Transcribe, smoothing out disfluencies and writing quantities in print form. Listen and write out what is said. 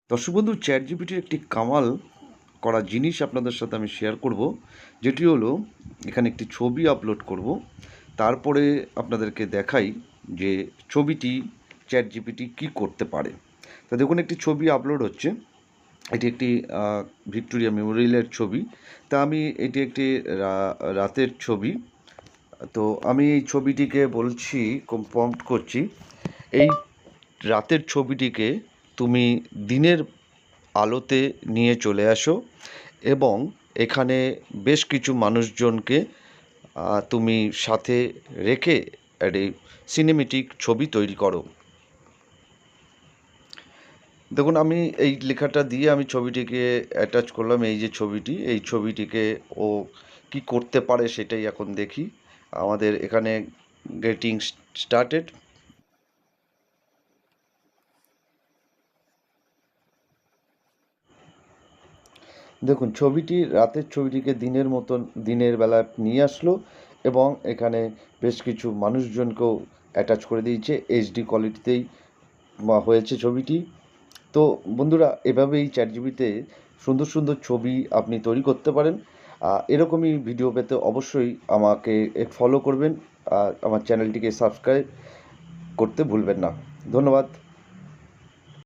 দর্শক বন্ধু, চ্যাট জিপিটির একটি কামাল করা জিনিস আপনাদের সাথে আমি শেয়ার করব, যেটি হলো এখানে একটি ছবি আপলোড করব। তারপরে আপনাদেরকে দেখাই যে ছবিটি চ্যাট জিপিটি কী করতে পারে। তো দেখুন, একটি ছবি আপলোড হচ্ছে। এটি একটি ভিক্টোরিয়া মেমোরিয়ালের ছবি। তা আমি এটি একটি রাতের ছবি। তো আমি এই ছবিটিকে বলছি, প্রম্পট করছি, এই রাতের ছবিটিকে তুমি দিনের আলোতে নিয়ে চলে আসো এবং এখানে বেশ কিছু মানুষজনকে তুমি সাথে রেখে একটি সিনেমেটিক ছবি তৈরি করো। দেখুন, আমি এই লেখাটা দিয়ে আমি ছবিটিকে অ্যাটাচ করলাম। এই যে ছবিটি, এই ছবিটিকে ও কি করতে পারে সেটাই এখন দেখি। আমাদের এখানে গেটিং স্টার্টেড। দেখুন, ছবিটি রাতের ছবিটিকে দিনের মতন দিনের বেলা নিয়ে আসলো এবং এখানে বেশ কিছু মানুষজনকেও অ্যাটাচ করে দিয়েছে। এইচডি কোয়ালিটিতেই হয়েছে ছবিটি। তো বন্ধুরা, এভাবেই চ্যাট জিপিটিতে সুন্দর সুন্দর ছবি আপনি তৈরি করতে পারেন। এরকমই ভিডিও পেতে অবশ্যই আমাকে ফলো করবেন আর আমার চ্যানেলটিকে সাবস্ক্রাইব করতে ভুলবেন না। ধন্যবাদ।